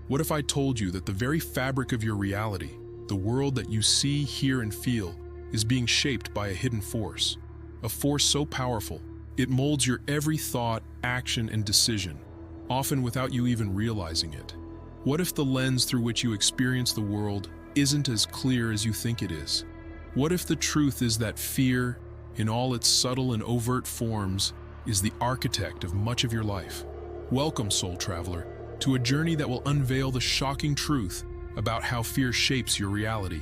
What if I told you that the very fabric of your reality, the world that you see, hear, and feel, is being shaped by a hidden force? A force so powerful, it molds your every thought, action, and decision, often without you even realizing it. What if the lens through which you experience the world isn't as clear as you think it is? What if the truth is that fear, in all its subtle and overt forms, is the architect of much of your life? Welcome, soul traveler, to a journey that will unveil the shocking truth about how fear shapes your reality.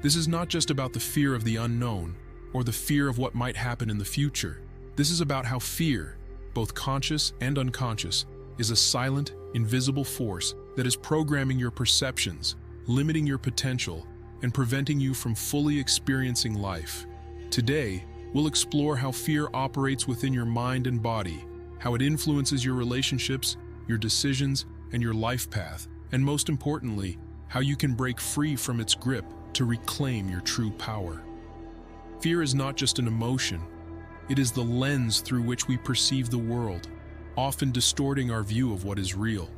This is not just about the fear of the unknown or the fear of what might happen in the future. This is about how fear, both conscious and unconscious, is a silent, invisible force that is programming your perceptions, limiting your potential, and preventing you from fully experiencing life. Today, we'll explore how fear operates within your mind and body, how it influences your relationships, your decisions, and your life path, and most importantly, how you can break free from its grip to reclaim your true power. Fear is not just an emotion, it is the lens through which we perceive the world, often distorting our view of what is real.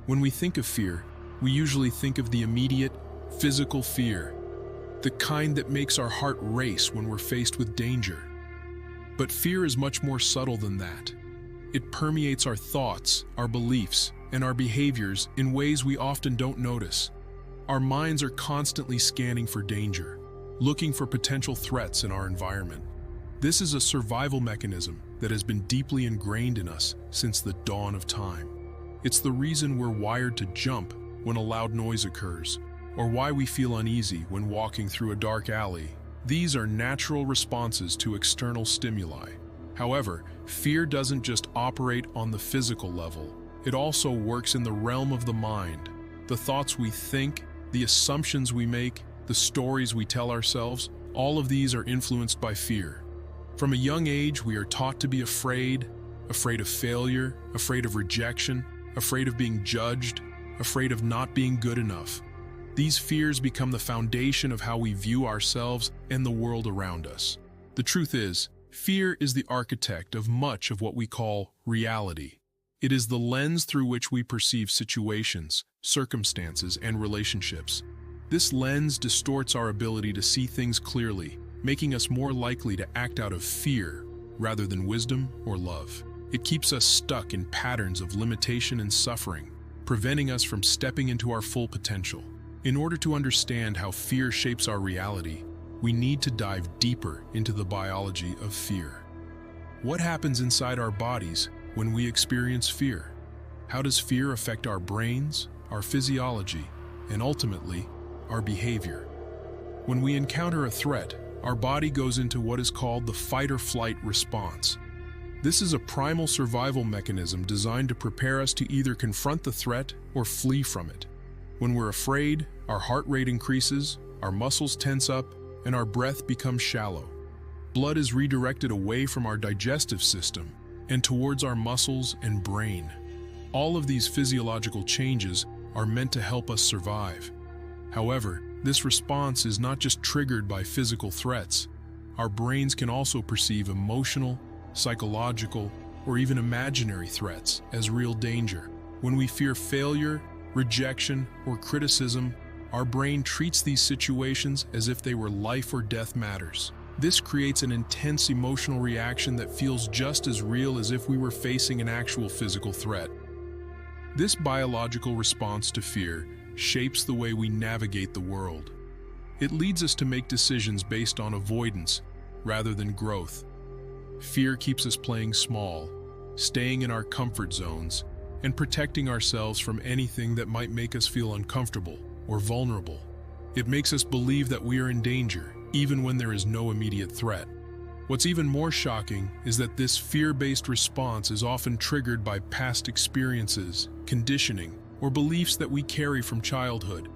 When we think of fear, we usually think of the immediate, physical fear, the kind that makes our heart race when we're faced with danger. But fear is much more subtle than that. It permeates our thoughts, our beliefs, and our behaviors in ways we often don't notice. Our minds are constantly scanning for danger, looking for potential threats in our environment. This is a survival mechanism that has been deeply ingrained in us since the dawn of time. It's the reason we're wired to jump when a loud noise occurs, or why we feel uneasy when walking through a dark alley. These are natural responses to external stimuli. However, fear doesn't just operate on the physical level. It also works in the realm of the mind. The thoughts we think, the assumptions we make, the stories we tell ourselves, all of these are influenced by fear. From a young age, we are taught to be afraid of failure, afraid of rejection, afraid of being judged, afraid of not being good enough. These fears become the foundation of how we view ourselves and the world around us. The truth is, fear is the architect of much of what we call reality. It is the lens through which we perceive situations, circumstances, and relationships. This lens distorts our ability to see things clearly, making us more likely to act out of fear rather than wisdom or love. It keeps us stuck in patterns of limitation and suffering, preventing us from stepping into our full potential. In order to understand how fear shapes our reality, we need to dive deeper into the biology of fear. What happens inside our bodies when we experience fear? How does fear affect our brains, our physiology, and ultimately, our behavior? When we encounter a threat, our body goes into what is called the fight-or-flight response. This is a primal survival mechanism designed to prepare us to either confront the threat or flee from it. When we're afraid, our heart rate increases, our muscles tense up, and our breath becomes shallow. Blood is redirected away from our digestive system and towards our muscles and brain. All of these physiological changes are meant to help us survive. However, this response is not just triggered by physical threats. Our brains can also perceive emotional, psychological, or even imaginary threats as real danger. When we fear failure, rejection, or criticism, our brain treats these situations as if they were life or death matters. This creates an intense emotional reaction that feels just as real as if we were facing an actual physical threat. This biological response to fear shapes the way we navigate the world. It leads us to make decisions based on avoidance rather than growth. Fear keeps us playing small, staying in our comfort zones, and protecting ourselves from anything that might make us feel uncomfortable or vulnerable. It makes us believe that we are in danger, even when there is no immediate threat. What's even more shocking is that this fear-based response is often triggered by past experiences, conditioning, or beliefs that we carry from childhood.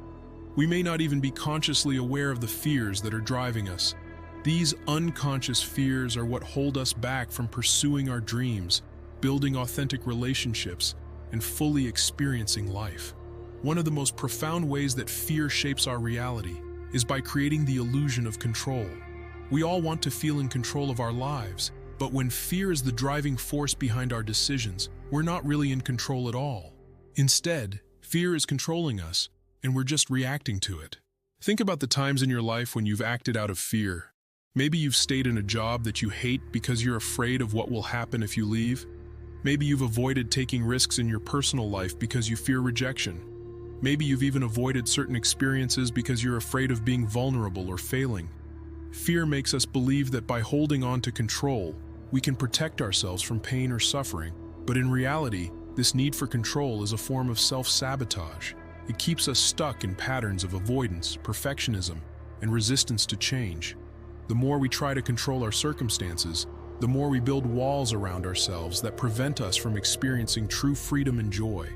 We may not even be consciously aware of the fears that are driving us. These unconscious fears are what hold us back from pursuing our dreams, building authentic relationships, and fully experiencing life. One of the most profound ways that fear shapes our reality is by creating the illusion of control. We all want to feel in control of our lives, but when fear is the driving force behind our decisions, we're not really in control at all. Instead, Fear is controlling us, and we're just reacting to it. Think about the times in your life when you've acted out of fear. Maybe you've stayed in a job that you hate because you're afraid of what will happen if you leave. Maybe you've avoided taking risks in your personal life because you fear rejection. Maybe you've even avoided certain experiences because you're afraid of being vulnerable or failing. Fear makes us believe that by holding on to control, we can protect ourselves from pain or suffering. But in reality, this need for control is a form of self-sabotage. It keeps us stuck in patterns of avoidance, perfectionism, and resistance to change. The more we try to control our circumstances, the more we build walls around ourselves that prevent us from experiencing true freedom and joy.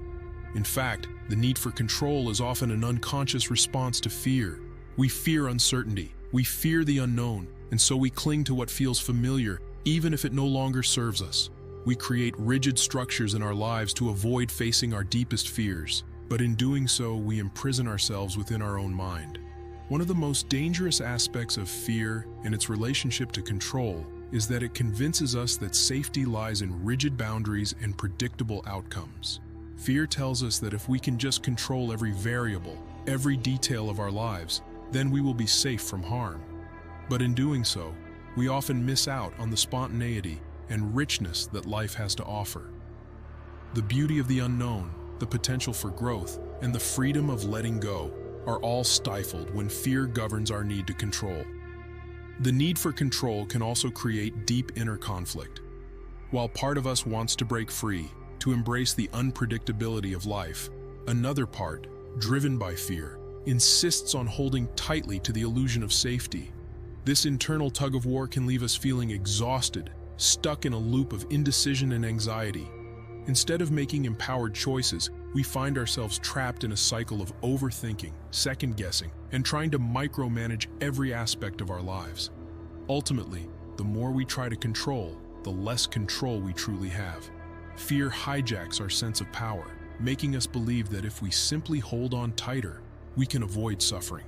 In fact, the need for control is often an unconscious response to fear. We fear uncertainty, we fear the unknown, and so we cling to what feels familiar, even if it no longer serves us. We create rigid structures in our lives to avoid facing our deepest fears, but in doing so, we imprison ourselves within our own mind. One of the most dangerous aspects of fear and its relationship to control is that it convinces us that safety lies in rigid boundaries and predictable outcomes. Fear tells us that if we can just control every variable, every detail of our lives, then we will be safe from harm. But in doing so, we often miss out on the spontaneity and richness that life has to offer. The beauty of the unknown, the potential for growth, and the freedom of letting go are all stifled when fear governs our need to control. The need for control can also create deep inner conflict. While part of us wants to break free, to embrace the unpredictability of life, another part, driven by fear, insists on holding tightly to the illusion of safety. This internal tug-of-war can leave us feeling exhausted, stuck in a loop of indecision and anxiety. Instead of making empowered choices, we find ourselves trapped in a cycle of overthinking, second-guessing, and trying to micromanage every aspect of our lives. Ultimately, the more we try to control, the less control we truly have. Fear hijacks our sense of power, making us believe that if we simply hold on tighter, we can avoid suffering.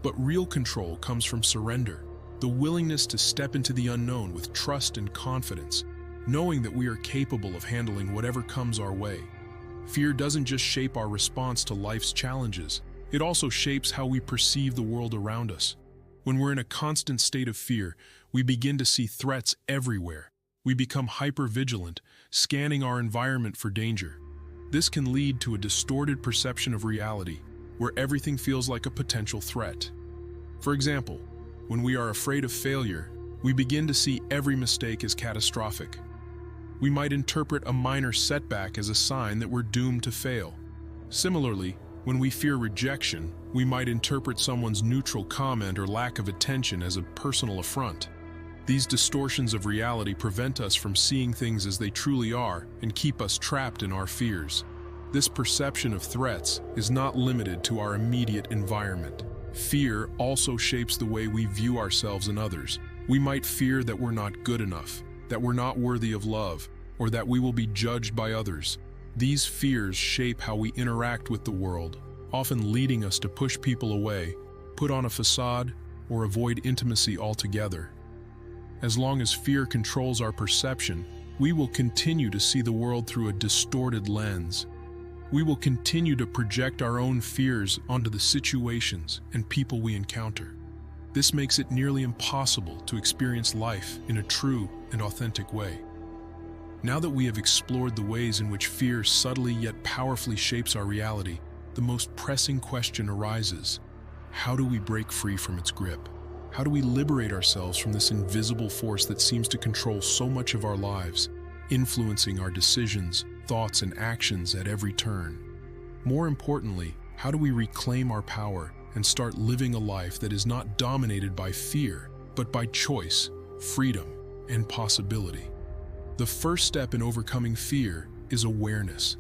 But real control comes from surrender, the willingness to step into the unknown with trust and confidence, knowing that we are capable of handling whatever comes our way. Fear doesn't just shape our response to life's challenges, it also shapes how we perceive the world around us. When we're in a constant state of fear, we begin to see threats everywhere. We become hypervigilant, scanning our environment for danger. This can lead to a distorted perception of reality, where everything feels like a potential threat. For example, when we are afraid of failure, we begin to see every mistake as catastrophic. We might interpret a minor setback as a sign that we're doomed to fail. Similarly, when we fear rejection, we might interpret someone's neutral comment or lack of attention as a personal affront. These distortions of reality prevent us from seeing things as they truly are and keep us trapped in our fears. This perception of threats is not limited to our immediate environment. Fear also shapes the way we view ourselves and others. We might fear that we're not good enough, that we're not worthy of love, or that we will be judged by others. These fears shape how we interact with the world, often leading us to push people away, put on a facade, or avoid intimacy altogether. As long as fear controls our perception, we will continue to see the world through a distorted lens. We will continue to project our own fears onto the situations and people we encounter. This makes it nearly impossible to experience life in a true and authentic way. Now that we have explored the ways in which fear subtly yet powerfully shapes our reality, the most pressing question arises: how do we break free from its grip? How do we liberate ourselves from this invisible force that seems to control so much of our lives, influencing our decisions, thoughts, and actions at every turn? More importantly, how do we reclaim our power and start living a life that is not dominated by fear, but by choice, freedom, and possibility? The first step in overcoming fear is awareness.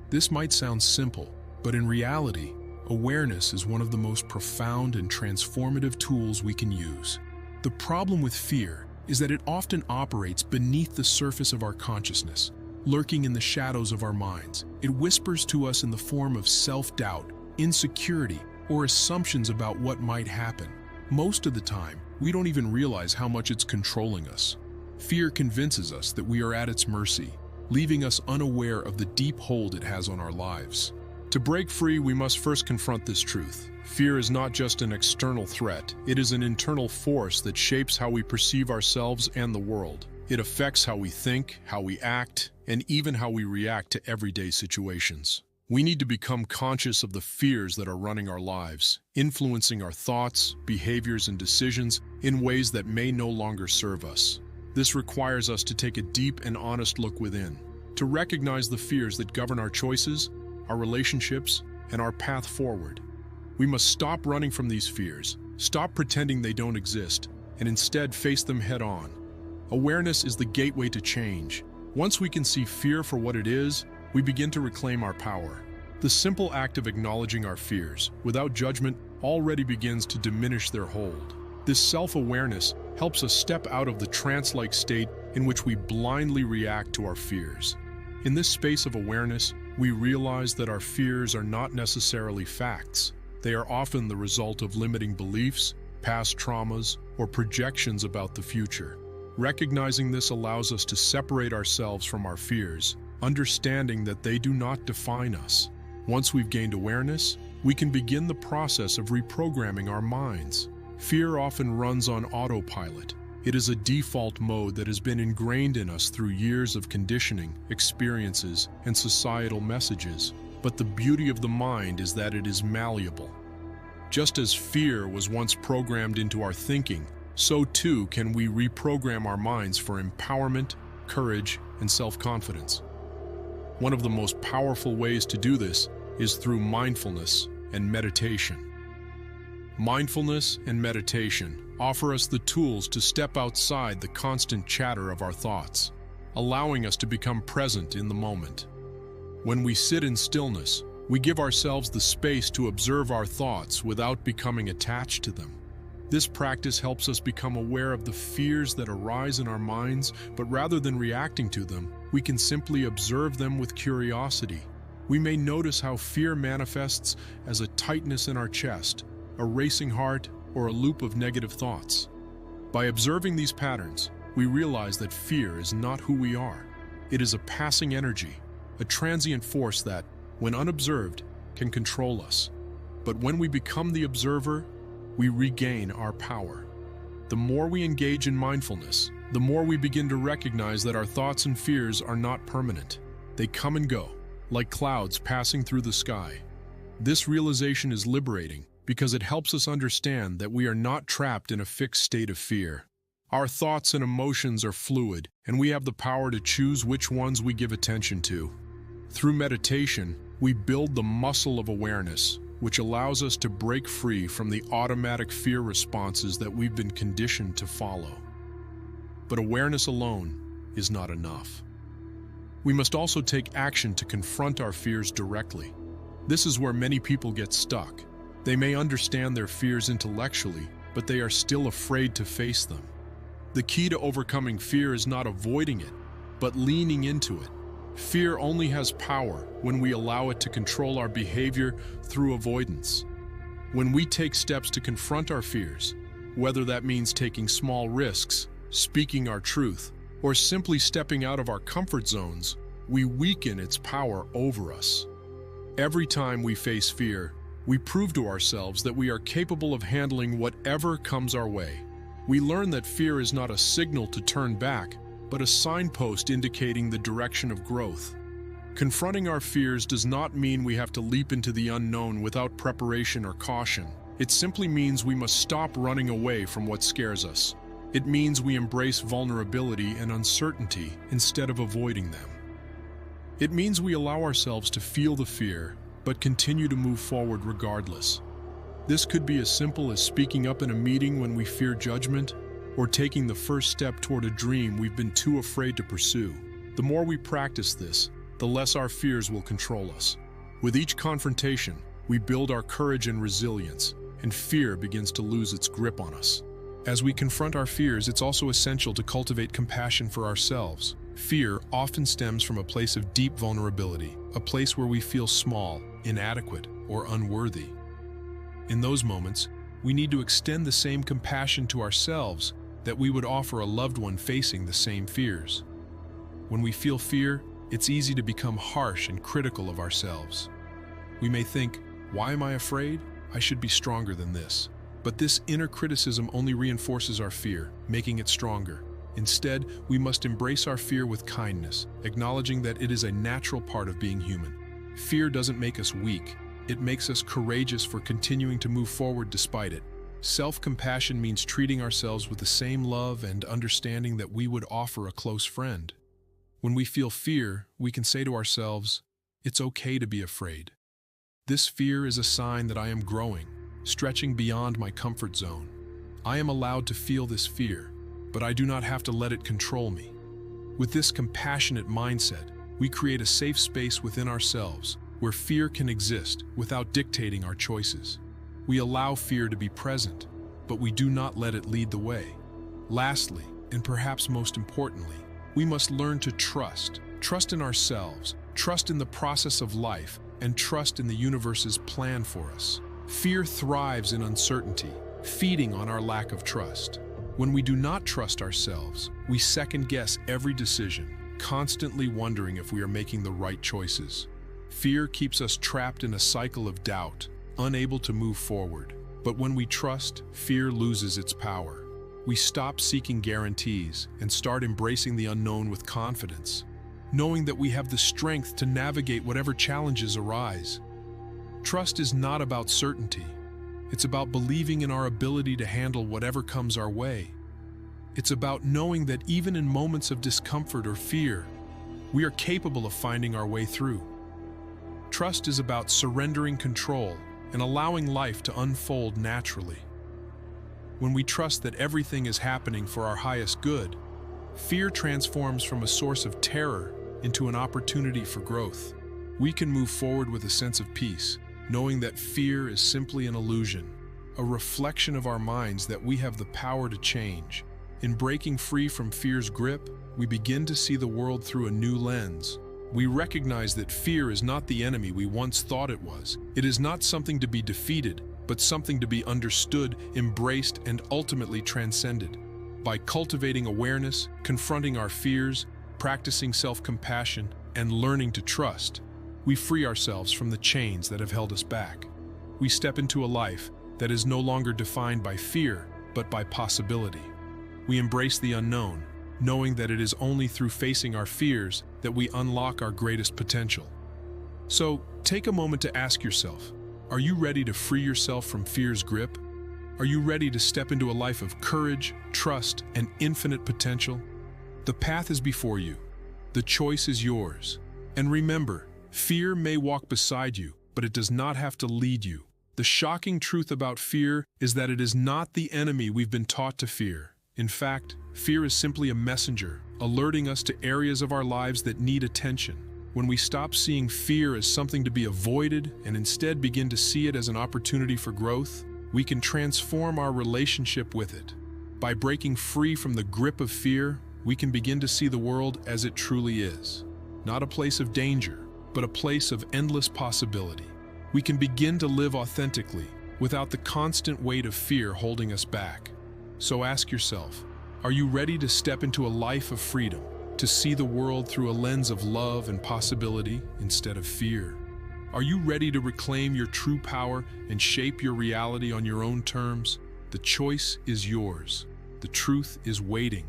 This might sound simple, but in reality, awareness is one of the most profound and transformative tools we can use. The problem with fear is that it often operates beneath the surface of our consciousness, lurking in the shadows of our minds. It whispers to us in the form of self-doubt, insecurity, or assumptions about what might happen. Most of the time, we don't even realize how much it's controlling us. Fear convinces us that we are at its mercy, leaving us unaware of the deep hold it has on our lives. To break free, we must first confront this truth. Fear is not just an external threat, it is an internal force that shapes how we perceive ourselves and the world. It affects how we think, how we act, and even how we react to everyday situations. We need to become conscious of the fears that are running our lives, influencing our thoughts, behaviors, and decisions in ways that may no longer serve us. This requires us to take a deep and honest look within, to recognize the fears that govern our choices, our relationships, and our path forward. We must stop running from these fears, stop pretending they don't exist, and instead face them head-on. Awareness is the gateway to change. Once we can see fear for what it is, we begin to reclaim our power. The simple act of acknowledging our fears, without judgment, already begins to diminish their hold. This self-awareness helps us step out of the trance-like state in which we blindly react to our fears. In this space of awareness, we realize that our fears are not necessarily facts. They are often the result of limiting beliefs, past traumas, or projections about the future. Recognizing this allows us to separate ourselves from our fears, understanding that they do not define us. Once we've gained awareness, we can begin the process of reprogramming our minds. Fear often runs on autopilot. It is a default mode that has been ingrained in us through years of conditioning, experiences, and societal messages. But the beauty of the mind is that it is malleable. Just as fear was once programmed into our thinking, so too can we reprogram our minds for empowerment, courage, and self-confidence. One of the most powerful ways to do this is through mindfulness and meditation. Mindfulness and meditation offer us the tools to step outside the constant chatter of our thoughts, allowing us to become present in the moment. When we sit in stillness, we give ourselves the space to observe our thoughts without becoming attached to them. This practice helps us become aware of the fears that arise in our minds, but rather than reacting to them, we can simply observe them with curiosity. We may notice how fear manifests as a tightness in our chest, a racing heart, or a loop of negative thoughts. By observing these patterns, we realize that fear is not who we are. It is a passing energy, a transient force that, when unobserved, can control us. But when we become the observer, we regain our power. The more we engage in mindfulness, the more we begin to recognize that our thoughts and fears are not permanent. They come and go, like clouds passing through the sky. This realization is liberating because it helps us understand that we are not trapped in a fixed state of fear. Our thoughts and emotions are fluid, and we have the power to choose which ones we give attention to. Through meditation, we build the muscle of awareness, which allows us to break free from the automatic fear responses that we've been conditioned to follow. But awareness alone is not enough. We must also take action to confront our fears directly. This is where many people get stuck. They may understand their fears intellectually, but they are still afraid to face them. The key to overcoming fear is not avoiding it, but leaning into it. Fear only has power when we allow it to control our behavior through avoidance. When we take steps to confront our fears, whether that means taking small risks, speaking our truth, or simply stepping out of our comfort zones, we weaken its power over us. Every time we face fear, we prove to ourselves that we are capable of handling whatever comes our way. We learn that fear is not a signal to turn back, but a signpost indicating the direction of growth. Confronting our fears does not mean we have to leap into the unknown without preparation or caution. It simply means we must stop running away from what scares us. It means we embrace vulnerability and uncertainty instead of avoiding them. It means we allow ourselves to feel the fear, but continue to move forward regardless. This could be as simple as speaking up in a meeting when we fear judgment, or taking the first step toward a dream we've been too afraid to pursue. The more we practice this, the less our fears will control us. With each confrontation, we build our courage and resilience, and fear begins to lose its grip on us. As we confront our fears, it's also essential to cultivate compassion for ourselves. Fear often stems from a place of deep vulnerability, a place where we feel small, inadequate, or unworthy. In those moments, we need to extend the same compassion to ourselves that we would offer a loved one facing the same fears. When we feel fear, it's easy to become harsh and critical of ourselves. We may think, why am I afraid? I should be stronger than this. But this inner criticism only reinforces our fear, making it stronger. Instead, we must embrace our fear with kindness, acknowledging that it is a natural part of being human. Fear doesn't make us weak. It makes us courageous for continuing to move forward despite it. Self-compassion means treating ourselves with the same love and understanding that we would offer a close friend. When we feel fear, we can say to ourselves, it's okay to be afraid. This fear is a sign that I am growing, stretching beyond my comfort zone. I am allowed to feel this fear, but I do not have to let it control me. With this compassionate mindset, we create a safe space within ourselves where fear can exist without dictating our choices. We allow fear to be present, but we do not let it lead the way. Lastly, and perhaps most importantly, we must learn to trust. Trust in ourselves, trust in the process of life, and trust in the universe's plan for us. Fear thrives in uncertainty, feeding on our lack of trust. When we do not trust ourselves, we second-guess every decision, constantly wondering if we are making the right choices. Fear keeps us trapped in a cycle of doubt, unable to move forward. But when we trust, fear loses its power. We stop seeking guarantees and start embracing the unknown with confidence, knowing that we have the strength to navigate whatever challenges arise. Trust is not about certainty. It's about believing in our ability to handle whatever comes our way. It's about knowing that even in moments of discomfort or fear, we are capable of finding our way through. Trust is about surrendering control and allowing life to unfold naturally. When we trust that everything is happening for our highest good, fear transforms from a source of terror into an opportunity for growth. We can move forward with a sense of peace, knowing that fear is simply an illusion, a reflection of our minds that we have the power to change. In breaking free from fear's grip, we begin to see the world through a new lens. We recognize that fear is not the enemy we once thought it was. It is not something to be defeated, but something to be understood, embraced, and ultimately transcended. By cultivating awareness, confronting our fears, practicing self-compassion, and learning to trust, we free ourselves from the chains that have held us back. We step into a life that is no longer defined by fear, but by possibility. We embrace the unknown, knowing that it is only through facing our fears that we unlock our greatest potential. So, take a moment to ask yourself, are you ready to free yourself from fear's grip? Are you ready to step into a life of courage, trust, and infinite potential? The path is before you. The choice is yours. And remember, fear may walk beside you, but it does not have to lead you. The shocking truth about fear is that it is not the enemy we've been taught to fear. In fact, fear is simply a messenger, alerting us to areas of our lives that need attention. When we stop seeing fear as something to be avoided and instead begin to see it as an opportunity for growth, we can transform our relationship with it. By breaking free from the grip of fear, we can begin to see the world as it truly is. Not a place of danger, but a place of endless possibility. We can begin to live authentically, without the constant weight of fear holding us back. So ask yourself, are you ready to step into a life of freedom, to see the world through a lens of love and possibility instead of fear? Are you ready to reclaim your true power and shape your reality on your own terms? The choice is yours. The truth is waiting.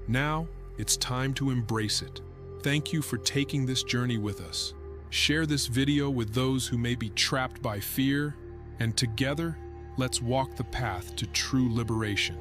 Now, it's time to embrace it. Thank you for taking this journey with us. Share this video with those who may be trapped by fear, and together, let's walk the path to true liberation.